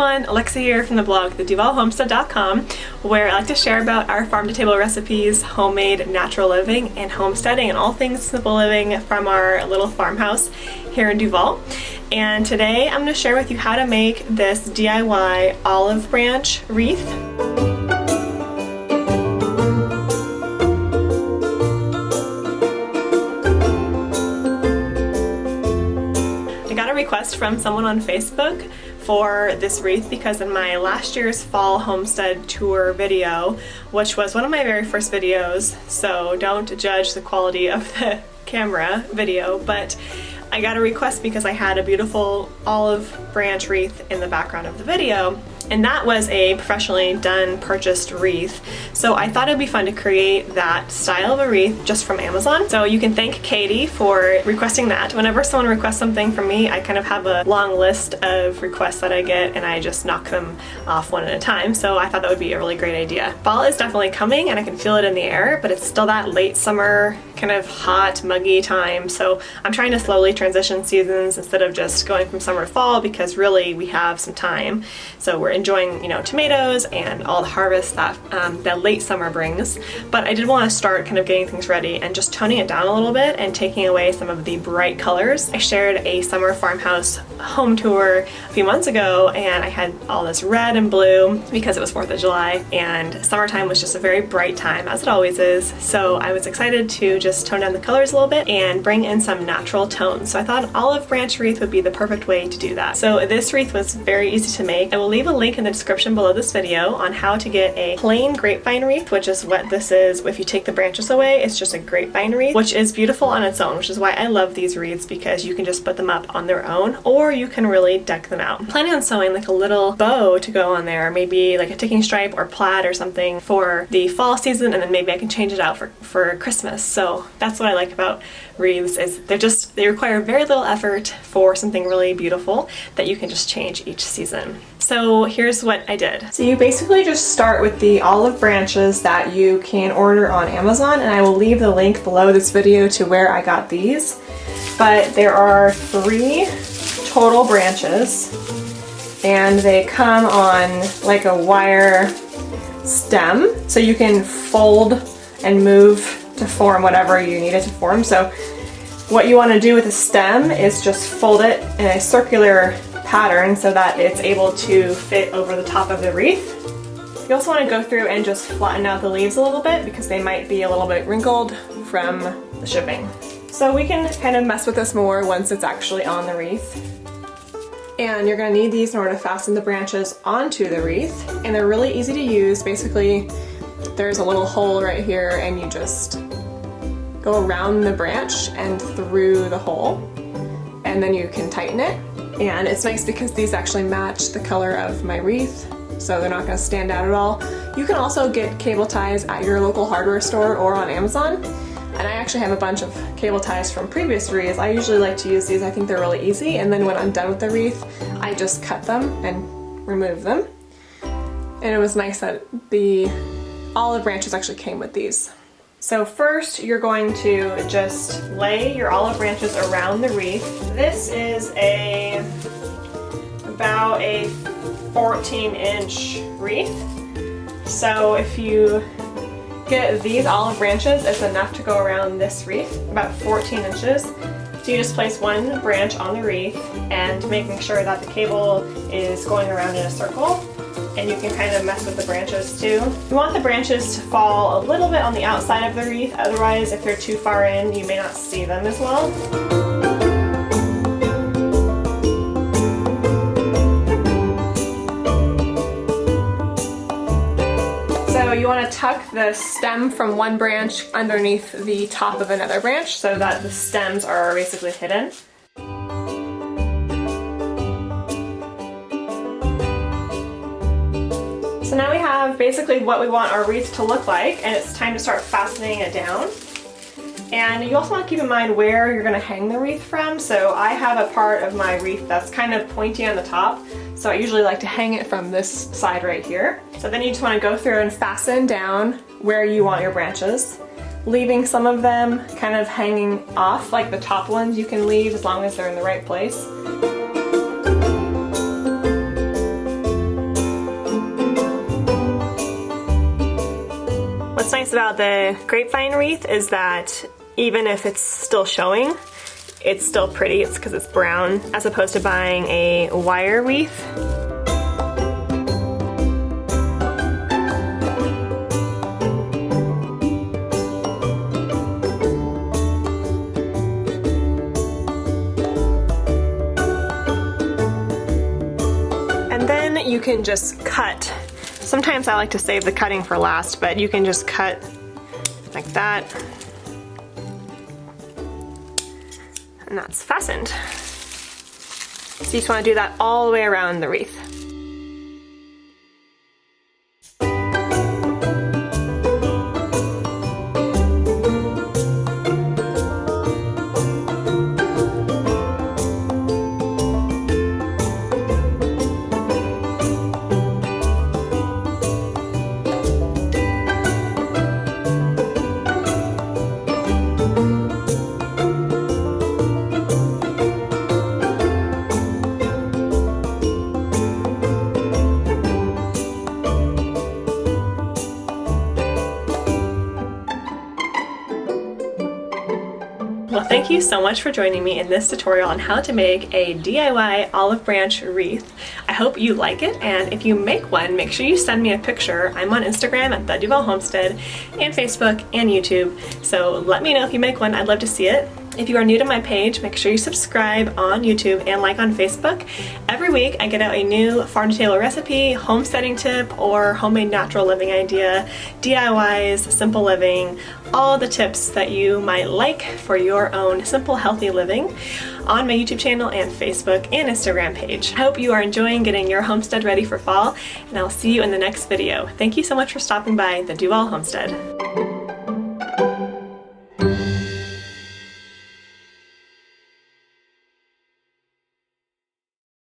everyone, Alexa here from the blog theduvalhomestead.com, where I like to share about our farm-to-table recipes, homemade natural living, and homesteading, and all things simple living from our little farmhouse here in Duval. And today I'm going to share with you how to make this DIY olive branch wreath. Request from someone on Facebook for this wreath because in my last year's fall homestead tour video, which was one of my very first videos, so don't judge the quality of the camera video, but I got a request because I had a beautiful olive branch wreath in the background of the video, and that was a professionally done purchased wreath. So I thought it'd be fun to create that style of a wreath just from Amazon. So you can thank Katie for requesting that. Whenever someone requests something from me, I kind of have a long list of requests that I get and I just knock them off one at a time. So I thought that would be a really great idea. Fall is definitely coming and I can feel it in the air, but it's still that late summer, kind of hot, muggy time. So I'm trying to slowly transition seasons instead of just going from summer to fall, because really we have some time. So we're enjoying, you know, tomatoes and all the harvest that that late summer brings. But I did want to start kind of getting things ready and just toning it down a little bit and taking away some of the bright colors. I shared a summer farmhouse home tour a few months ago and I had all this red and blue because it was 4th of July and summertime was just a very bright time, as it always is. So I was excited to just tone down the colors a little bit and bring in some natural tones. So I thought olive branch wreath would be the perfect way to do that. So this wreath was very easy to make. I will leave a link in the description below this video on how to get a plain grapevine wreath, which is what this is. If you take the branches away, it's just a grapevine wreath, which is beautiful on its own, which is why I love these wreaths, because you can just put them up on their own or you can really deck them out. I'm planning on sewing like a little bow to go on there, maybe like a ticking stripe or plaid or something for the fall season, and then maybe I can change it out for Christmas. So that's what I like about wreaths, is they require very little effort for something really beautiful that you can just change each season. So here's what I did. So you basically just start with the olive branches that you can order on Amazon, and I will leave the link below this video to where I got these. But there are 3 total branches and they come on like a wire stem, so you can fold and move to form whatever you need it to form. So what you want to do with the stem is just fold it in a circular pattern so that it's able to fit over the top of the wreath. You also want to go through and just flatten out the leaves a little bit because they might be a little bit wrinkled from the shipping. So we can kind of mess with this more once it's actually on the wreath. And you're going to need these in order to fasten the branches onto the wreath, and they're really easy to use. Basically, there's a little hole right here and you just go around the branch and through the hole, and then you can tighten it. And it's nice because these actually match the color of my wreath, so they're not going to stand out at all. You can also get cable ties at your local hardware store or on Amazon. And I actually have a bunch of cable ties from previous wreaths. I usually like to use these. I think they're really easy. And then when I'm done with the wreath, I just cut them and remove them. And it was nice that the olive branches actually came with these. So first you're going to just lay your olive branches around the wreath. This is about a 14-inch wreath. So if you get these olive branches, it's enough to go around this wreath, about 14 inches. So you just place one branch on the wreath and making sure that the cable is going around in a circle. And you can kind of mess with the branches too. You want the branches to fall a little bit on the outside of the wreath, otherwise if they're too far in, you may not see them as well. So you want to tuck the stem from one branch underneath the top of another branch so that the stems are basically hidden. So now we have basically what we want our wreath to look like, and it's time to start fastening it down. And you also want to keep in mind where you're going to hang the wreath from. So I have a part of my wreath that's kind of pointy on the top, so I usually like to hang it from this side right here. So then you just want to go through and fasten down where you want your branches, leaving some of them kind of hanging off, like the top ones you can leave as long as they're in the right place. about the grapevine wreath is that even if it's still showing, it's still pretty. It's because it's brown, as opposed to buying a wire wreath. And then you can just cut. Sometimes I like to save the cutting for last, but you can just cut like that. And that's fastened. So you just want to do that all the way around the wreath. Well, thank you so much for joining me in this tutorial on how to make a DIY olive branch wreath. I hope you like it, and if you make one, make sure you send me a picture. I'm on Instagram at The Duval Homestead, and Facebook and YouTube, so let me know if you make one. I'd love to see it. If you are new to my page, make sure you subscribe on YouTube and like on Facebook. Every week I get out a new farm to table recipe, homesteading tip, or homemade natural living idea, DIYs, simple living, all the tips that you might like for your own simple, healthy living on my YouTube channel and Facebook and Instagram page. I hope you are enjoying getting your homestead ready for fall, and I'll see you in the next video. Thank you so much for stopping by the Duval Homestead.